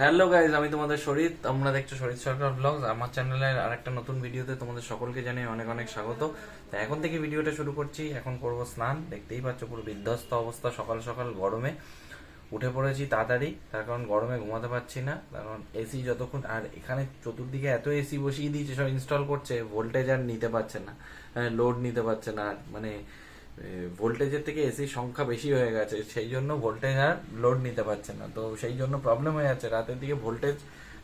Hello guys, আমি তোমাদের শরীর, তোমরা দেখছো শরীর সরকার ব্লগস। আমার চ্যানেলের আরেকটা নতুন ভিডিওতে তোমাদের সকলকে জানাই অনেক অনেক স্বাগত। তো এখন থেকে ভিডিওটা শুরু করছি। এখন করব স্নান। দেখতেই পাচ্ছ পুরো বিধ্বস্ত অবস্থা, সকাল সকাল গরমে উঠে পড়েছি তাড়াতাড়ি, তার কারণ গরমে ঘুমাতে পারছি না। কারণ এসি যতক্ষণ, আর এখানে চতুর্দিকে এত এসি বসিয়ে দিয়েছে, সব ইনস্টল করছে, ভোল্টেজ আর নিতে পারছে না, লোড নিতে পারছে না। মানে ভোল্টেজের থেকে এসির সংখ্যা বেশি হয়ে গেছে, সেই জন্য ভোল্টেজ আর লোড নিতে পারছে না। তো সেই জন্য প্রবলেম হয়ে যাচ্ছে। রাতের দিকে ভোল্টেজ,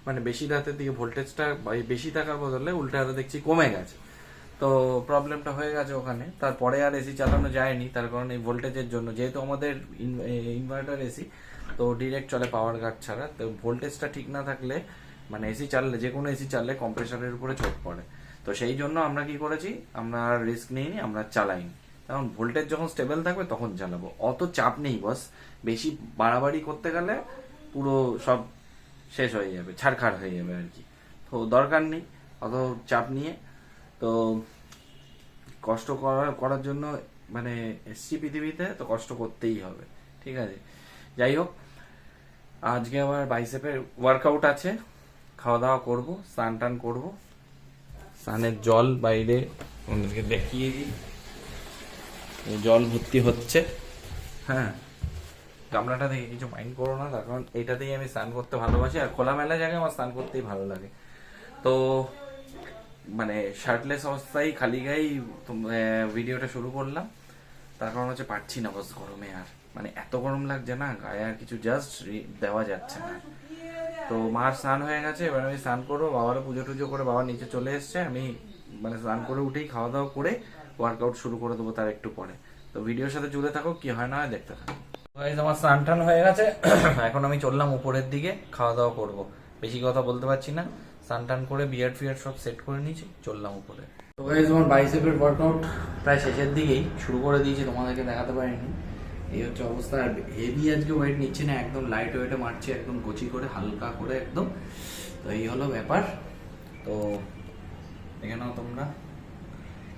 মানে বেশি রাতের দিকে ভোল্টেজটা বেশি থাকার বদলে উল্টে আরো দেখছি কমে গেছে। তো প্রবলেমটা হয়ে গেছে ওখানে। তারপরে আর এসি চালানো যায়নি, তার কারণ এই ভোল্টেজের জন্য। যেহেতু আমাদের ইনভার্টার এসি, তো ডিরেক্ট চলে পাওয়ার গার্ড ছাড়া। তো ভোল্টেজটা ঠিক না থাকলে, মানে এসি চাললে, যে কোনো এসি চাললে কম্প্রেসারের উপরে চোট পড়ে। তো সেই জন্য আমরা কি করেছি, আমরা রিস্ক নিইনি, আমরা চালাইনি। কারণ ভোল্টেজ যখন স্টেবল থাকবে তখন চালাবো। অত চাপ নেই বস, বেশি বাড়াবাড়ি করতে গেলে পুরো সব শেষ হয়ে যাবে, ছাড়খাড় হয়ে যাবে আর কি। তো দরকার নেই অত চাপ নিয়ে। তো কষ্ট করার জন্য, মানে এসছি পৃথিবীতে, তো কষ্ট করতেই হবে, ঠিক আছে। যাই হোক, আজকে আবার বাইসেপের ওয়ার্কআউট আছে, খাওয়া দাওয়া করবো, স্নান টান করবো। স্নানের জল বাইরে ওদেরকে দেখিয়ে দিই, জল ভর্তি হচ্ছে। হ্যাঁ, গামলাটা দেখে কিছু মাইন্ড করো না, তার কারণ এইটাতেই আমি স্নান করতে ভালোবাসি, আর খোলামেলা জায়গায় আমার স্নান করতেই ভালো লাগে। তো মানে শার্টলেস অবস্থায় খালি গায়েই ভিডিওটা শুরু করলাম। তার কারণ হচ্ছে পারছি না বস গরমে, আর মানে এত গরম লাগছে না, গায়ে আর কিছু জাস্ট দেওয়া যাচ্ছে না। তো মার স্নান হয়ে গেছে, এবার আমি স্নান করবো। বাবারও পুজো টুজো করে বাবা নিচে চলে এসছে। আমি মানে স্নান করে উঠেই খাওয়া দাওয়া করে ওয়ার্কআউট শুরু করে দেবো তার একটু পরে। তো ভিডিওর সাথে জুড়ে থাকো, কি হয় না হয় দেখতে থাকো। আমার স্নান টান হয়ে গেছে, এখন আমি চললাম উপরের দিকে, খাওয়া দাওয়া করবো। বেশি কথা বলতে পারছি না। স্নান টান করে বিয়ার্ড ফিয়ার্ড সব সেট করে নিয়েছি, চললাম উপরে। তো গাইজ, আমার বাইসেপের ওয়ার্কআউট প্রায় শেষের দিকেই, শুরু করে দিয়েছি, তোমাদেরকে দেখাতে পারিনি। এই হচ্ছে অবস্থা। আর হেভি আজকে ওয়েট নিচ্ছি না, একদম লাইট ওয়েটে মারছি, একদম কচি করে, হালকা করে একদম। তো এই হলো ব্যাপার। তো দেখে নাও তোমরা,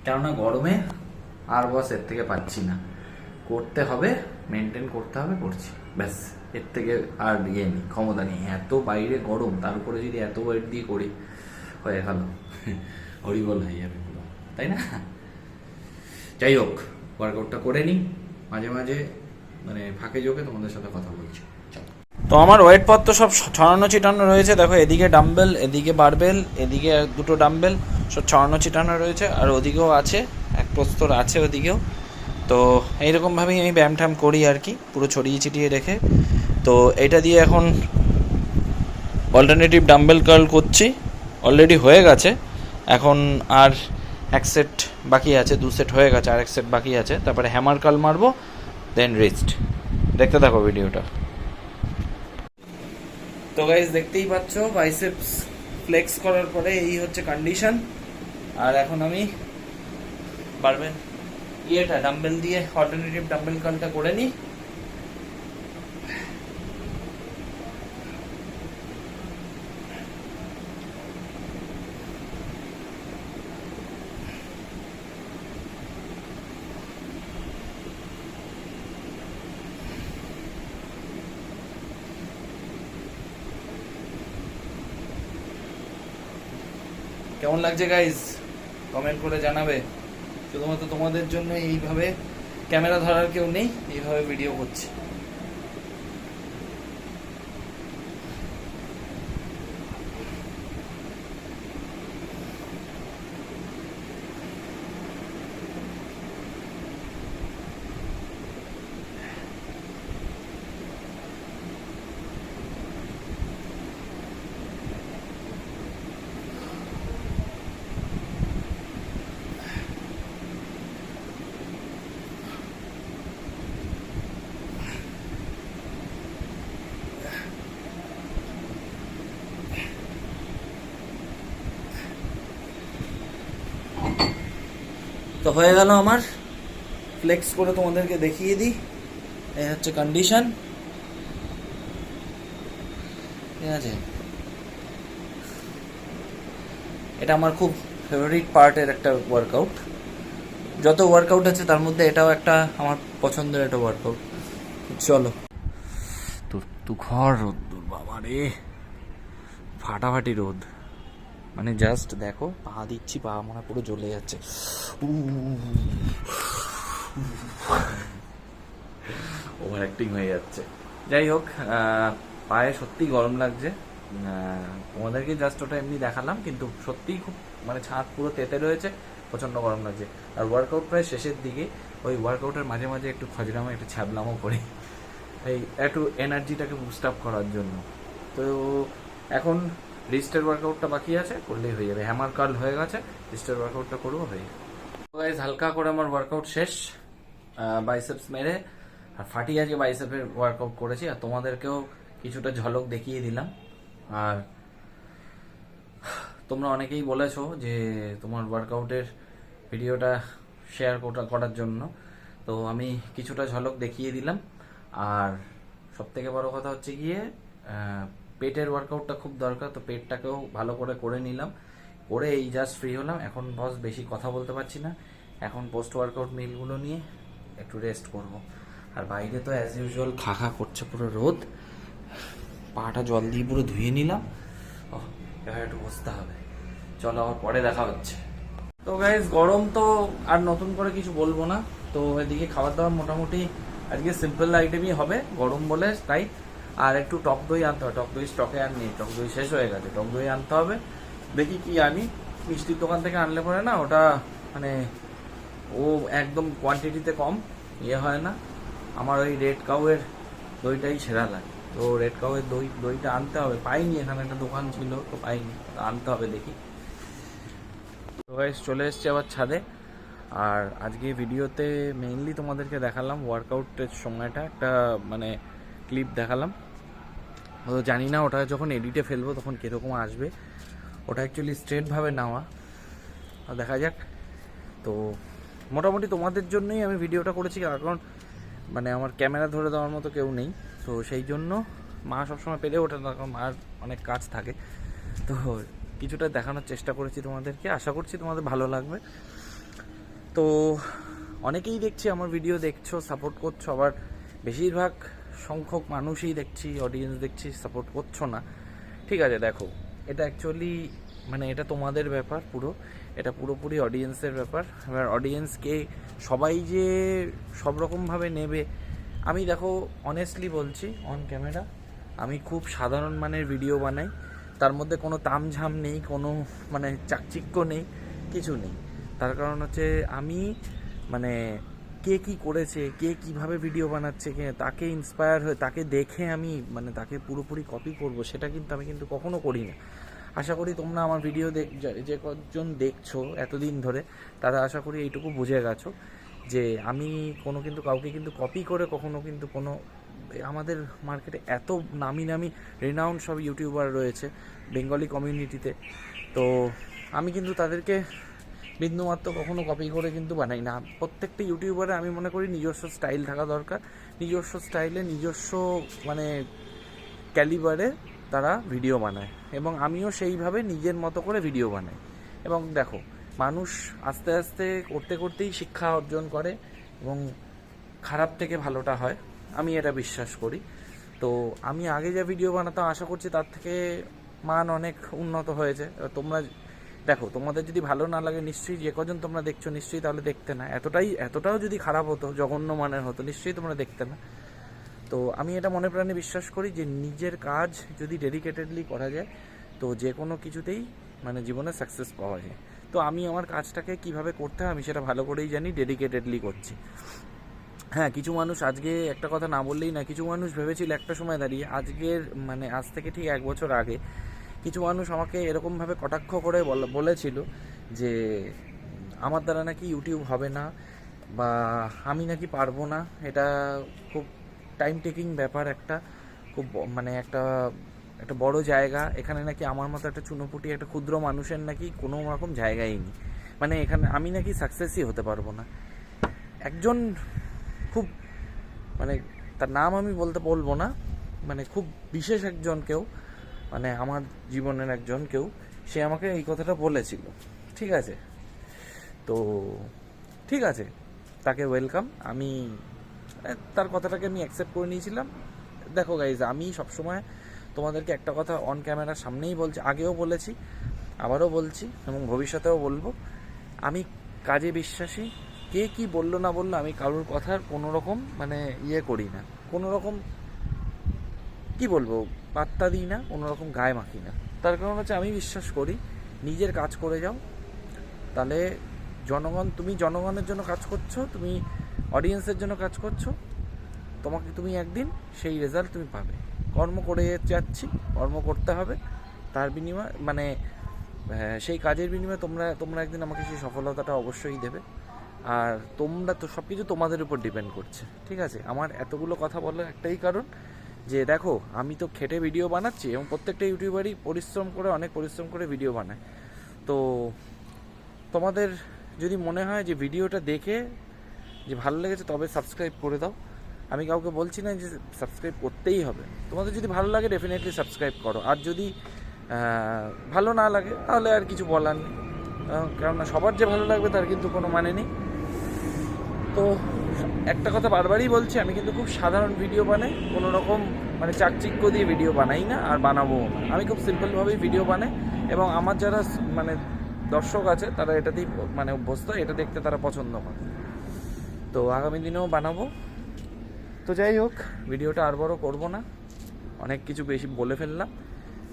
কেননা গরমে আর বস এর থেকে পাচ্ছি না, করতে হবে, মেনটেন করতে হবে, করছি ব্যাস। এর থেকে আর ইয়ে নেই, ক্ষমতা নেই। এত বাইরে গরম, তার উপরে যদি এত ওয়েট দিয়ে করি, হয়ে গেল হরিবল হয়ে যাবে পুরো, তাই না? যাই হোক, ওয়ার্কআউটটা করে নিই, মাঝে মাঝে মানে ফাঁকে জোকে তোমাদের সাথে কথা বলছি। তো আমার ওয়েট পত্র সব ছড়ানো ছিটানো রয়েছে, দেখো, এদিকে ডাম্বেল, এদিকে বারবেল, এদিকে দুটো ডাম্বেল, সব ছড়ানো ছিটানো রয়েছে। আর ওদিকেও আছে, এক প্রস্তর আছে ওদিকেও। তো এইরকমভাবেই আমি ব্যায়াম ট্যাম করি আর কি, পুরো ছড়িয়ে ছিটিয়ে রেখে। তো এটা দিয়ে এখন অল্টারনেটিভ ডাম্বেল কার্ল করছি, অলরেডি হয়ে গেছে। এখন আর এক সেট বাকি আছে, 2 সেট হয়ে গেছে, আর এক সেট বাকি আছে। তারপরে হ্যামার কার্ল মারবো, দেন রেস্ট। দেখতে থাকো ভিডিওটা। তো গাইস, দেখতেই পাচ্ছ বাইসেপস ফ্লেক্স করার পরে এই হচ্ছে কন্ডিশন। আর এখন আমি বারবেল ডাম্বেল দিয়ে অল্টারনেটিভ ডাম্বেল কার্লটা করে নিই। কেমন লাগছে গাইজ, কমেন্ট করে জানাবে। শুধুমাত্র তোমাদের জন্য এইভাবে, ক্যামেরা ধরার কেউ নেই, এইভাবে ভিডিও করছি। তো হয়ে গেল আমার, ফ্লেক্স করে তোমাদেরকে দেখিয়ে দিই। এই হচ্ছে কন্ডিশন, ঠিক আছে। এটা আমার খুব ফেভারিট পার্টের একটা ওয়ার্কআউট। যত ওয়ার্কআউট আছে তার মধ্যে এটাও একটা আমার পছন্দের একটা ওয়ার্কআউট। চলো, তো তুখর রোদ্দুর, বাবা রে, ফাটাফাটি রোদ, মানে জাস্ট দেখো পা দিচ্ছি, পা মনে হয় পুরো জ্বলে যাচ্ছে। ওভার অ্যাক্টিং হয়ে যাচ্ছে। যাই হোক, পায়ে সত্যি গরম লাগছে। তোমাদেরকে জাস্ট ওটা এমনি দেখালাম, কিন্তু সত্যিই খুব মানে ছাদ পুরো তেতে রয়েছে, প্রচণ্ড গরম লাগছে। আর ওয়ার্কআউট প্রায় শেষের দিকে, ওই ওয়ার্কআউটের মাঝে মাঝে একটু খজরামো একটু ছ্যাবলামো করি, এই একটু এনার্জিটাকে বুস্ট আপ করার জন্য। তো এখন রিস্টের ওয়ার্কআউটটা বাকি আছে, করলেই হয়ে যাবে। হ্যামার কার্ল হয়ে গেছে, রিস্টের ওয়ার্কআউটটা করবো, হয়ে যাবে। গাইস, হালকা করে আমার ওয়ার্কআউট শেষ, বাইসেপস মেরে আর ফাটিয়ে আজকে বাইসেপের ওয়ার্কআউট করেছি, আর তোমাদেরকেও কিছুটা ঝলক দেখিয়ে দিলাম। আর তোমরা অনেকেই বলেছো যে তোমার ওয়ার্কআউটের ভিডিওটা শেয়ার করার জন্য, তো আমি কিছুটা ঝলক দেখিয়ে দিলাম। আর সব থেকে বড় কথা হচ্ছে গিয়ে পেটের ওয়ার্কআউটটা খুব দরকার, তো পেটটাকেও ভালো করে নিলাম, করে এই জাস্ট ফ্রি হলাম। এখন বস বেশি কথা বলতে পারছি না, এখন পোস্ট ওয়ার্কআউট মিলগুলো নিয়ে একটু রেস্ট করব। আর বাইরে তো অ্যাজ ইউজুয়াল খা খা করছে পুরো রোদ, পাটা জল দিয়ে পুরো ধুয়ে নিলাম। এবার একটু বসতে হবে, চলো আবার পরে দেখা হচ্ছে। তো গাইজ, গরম তো আর নতুন করে কিছু বলবো না। তো এদিকে খাবার দাবার মোটামুটি আজকে সিম্পল আইটেমই হবে, গরম বলে তাই। আর একটু টক দই আনতে হবে, টক দই স্টকে আর নেই, টক দই শেষ হয়ে গেছে, টক দই আনতে হবে। দেখি কি আনি, মিষ্টির দোকান থেকে আনলে পরে না ওটা মানে ও একদম কোয়ান্টিটিতে কম ইয়ে হয় না। আমার ওই রেড কাউয়ের দইটাই সেরা লাগে, তো রেড কাউয়ের দইটা আনতে হবে। পাইনি, এখানে একটা দোকান ছিল তো পাইনি, আনতে হবে, দেখি। তো গাইস, চলে এসছি আবার ছাদে। আর আজকে ভিডিওতে মেইনলি তোমাদেরকে দেখালাম ওয়ার্কআউটের সময়টা, একটা মানে ক্লিপ দেখালাম। তো জানি না ওটা যখন এডিটে ফেলবো তখন কীরকম আসবে, ওটা অ্যাকচুয়ালি স্ট্রেটভাবে নেওয়া, দেখা যাক। তো মোটামুটি তোমাদের জন্যই আমি ভিডিওটা করেছি, কারণ মানে আমার ক্যামেরা ধরে দেওয়ার মতো কেউ নেই, তো সেই জন্য মা সবসময় পেলে ওঠে না, কারণ মার অনেক কাজ থাকে। তো কিছুটা দেখানোর চেষ্টা করেছি তোমাদেরকে, আশা করছি তোমাদের ভালো লাগবে। তো অনেকেই দেখছি আমার ভিডিও দেখছো, সাপোর্ট করছো, আবার বেশিরভাগ সংখ্যক মানুষই দেখছি, অডিয়েন্স দেখছি সাপোর্ট করছো না। ঠিক আছে, দেখো এটা অ্যাকচুয়ালি মানে এটা তোমাদের ব্যাপার, এটা পুরোপুরি অডিয়েন্সের ব্যাপার। এবার অডিয়েন্সকে সবাই যে সব রকমভাবে নেবে, আমি দেখো অনেস্টলি বলছি অন ক্যামেরা, আমি খুব সাধারণ মানের ভিডিও বানাই, তার মধ্যে কোনো তামঝাম নেই, কোনো মানে চাকচিক্য নেই, কিছু নেই। তার কারণ হচ্ছে আমি মানে কে কি করেছে, কে কিভাবে ভিডিও বানাচ্ছে, তাকে ইন্সপায়ার হয়ে তাকে দেখে আমি মানে তাকে পুরোপুরি কপি করব, সেটা কিন্তু আমি কিন্তু কখনো করি না। আশা করি তোমরা আমার ভিডিও যে কজন দেখছো এতদিন ধরে, তারা আশা করি এইটুকু বুঝে গেছো যে আমি কিন্তু কাউকে কিন্তু কপি করে কখনো কিন্তু কোনো, আমাদের মার্কেটে এত নামি রিনাউন্ড সব ইউটিউবার রয়েছে বেঙ্গলি কমিউনিটিতে, তো আমি কিন্তু তাদেরকে বিন্দুমাত্র কখনো কপি করে কিন্তু বানাই না। প্রত্যেকটা ইউটিউবারে আমি মনে করি নিজস্ব স্টাইল থাকা দরকার, নিজস্ব স্টাইলে নিজস্ব মানে ক্যালিবারে তারা ভিডিও বানায়, এবং আমিও সেইভাবে নিজের মতো করে ভিডিও বানাই। এবং দেখো, মানুষ আস্তে আস্তে করতেই শিক্ষা অর্জন করে, এবং খারাপ থেকে ভালোটা হয়, আমি এটা বিশ্বাস করি। তো আমি আগে যা ভিডিও বানাতাম, আশা করছি তার থেকে মান অনেক উন্নত হয়েছে। তোমরা দেখো, তোমাদের যদি ভালো না লাগে, নিশ্চয়ই যে কজন তোমরা দেখছো নিশ্চয়ই তাহলে দেখতে না, এতটাও যদি খারাপ হতো, জঘন্য মানের হতো, নিশ্চয়ই তোমরা দেখতে না। তো আমি এটা মনে প্রাণে বিশ্বাস করি যে নিজের কাজ যদি ডেডিকেটেডলি করা যায়, তো যে কোনো কিছুতেই মানে জীবনে সাকসেস পাওয়া যায়। তো আমি আমার কাজটাকে কিভাবে করতে হয় আমি সেটা ভালো করেই জানি, ডেডিকেটেডলি করছি। হ্যাঁ, কিছু মানুষ, আজকে একটা কথা না বললেই না, কিছু মানুষ ভেবেছিল একটা সময় দাঁড়িয়ে, মানে আজ থেকে ঠিক 1 বছর আগে কিছু মানুষ আমাকে এরকমভাবে কটাক্ষ করে বলেছিল যে আমার দ্বারা নাকি ইউটিউব হবে না, বা আমি নাকি পারবো না, এটা খুব টাইম টেকিং ব্যাপার, একটা খুব মানে একটা বড় জায়গা, এখানে নাকি আমার মতো একটা চুনোপুটি একটা ক্ষুদ্র মানুষের নাকি কোনো রকম জায়গাই নেই, মানে এখানে আমি নাকি সাকসেসই হতে পারবো না। একজন খুব মানে তার নাম আমি বলবো না, মানে খুব বিশেষ একজন কেউ, মানে আমার জীবনের একজন কেউ, সে আমাকে এই কথাটা বলেছিল। ঠিক আছে, তো ঠিক আছে, তাকে ওয়েলকাম, আমি তার কথাটাকে আমি অ্যাকসেপ্ট করে নিয়েছিলাম। দেখো গাইজ, আমি সবসময় তোমাদেরকে একটা কথা অন ক্যামেরার সামনেই বলছি, আগেও বলেছি, আবারও বলছি এবং ভবিষ্যতেও বলবো, আমি কাজে বিশ্বাসী। কে কি বললো না বললো, আমি কারোর কথার কোনো রকম মানে করি না, কোনো রকম কি বলবো, পাত্তা দিই না, কোনো রকম গায়ে মাখি না। তার কারণ হচ্ছে আমি বিশ্বাস করি নিজের কাজ করে যাও, তাহলে তুমি জনগণের জন্য কাজ করছো, তুমি অডিয়েন্সের জন্য কাজ করছো, তুমি একদিন সেই রেজাল্ট তুমি পাবে। কর্ম করে যাচ্ছি, কর্ম করতে হবে, তার বিনিময়ে মানে সেই কাজের বিনিময়ে তোমরা একদিন আমাকে সেই সফলতাটা অবশ্যই দেবে। আর তোমরা তো সব কিছু তোমাদের উপর ডিপেন্ড করছে, ঠিক আছে? আমার এতগুলো কথা বলার একটাই কারণ যে দেখো, আমি তো খেটে ভিডিও বানাচ্ছি এবং প্রত্যেকটা ইউটিউবারই অনেক পরিশ্রম করে ভিডিও বানায়। তো তোমাদের যদি মনে হয় যে ভিডিওটা দেখে যে ভালো লেগেছে, তবে সাবস্ক্রাইব করে দাও। আমি কাউকে বলছি না যে সাবস্ক্রাইব করতেই হবে, তোমাদের যদি ভালো লাগে ডেফিনেটলি সাবস্ক্রাইব করো। আর যদি ভালো না লাগে তাহলে আর কিছু বলার নেই, কেননা সবার যে ভালো লাগবে তার কিন্তু কোনো মানে নেই। তো একটা কথা বারবারই বলছি, আমি কিন্তু খুব সাধারণ ভিডিও বানাই, কোনো রকম মানে চাকচিক্য দিয়ে ভিডিও বানাই না, আর বানাবো না। আমি খুব সিম্পলভাবেই ভিডিও বানাই এবং আমার যারা মানে দর্শক আছে তারা এটাতেই মানে অভ্যস্ত, এটা দেখতে তারা পছন্দ করে। তো আগামী দিনেও বানাবো। তো যাই হোক, ভিডিওটা আর বড় করবো না, অনেক কিছু বেশি বলে ফেললাম।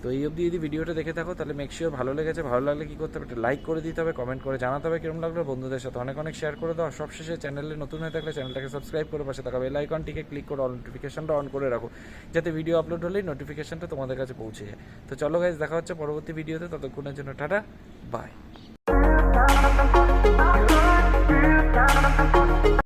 তো এই অবধি যদি ভিডিওটা দেখে থাকো তাহলে মেক শিওর ভালো লেগেছে। ভালো লাগলে কী করতে হবে, একটা লাইক করে দিতে হবে, কমেন্ট করে জানাতে হবে কীরকম লাগলো, বন্ধুদের সাথে অনেক শেয়ার করে দাও। সবশেষে চ্যানেলে নতুন হয়ে থাকলে চ্যানেলটাকে সাবস্ক্রাইব করে পাশে থাকা বেল আইকনটিকে ক্লিক করে অল নোটিফিকেশনটা অন করে রাখো, যাতে ভিডিও আপলোড হলেই নোটিফিকেশনটা তোমাদের কাছে পৌঁছে যায়। তো চলো গাইজ, দেখা হচ্ছে পরবর্তী ভিডিওতে, ততক্ষণের জন্য টাটা, বাই।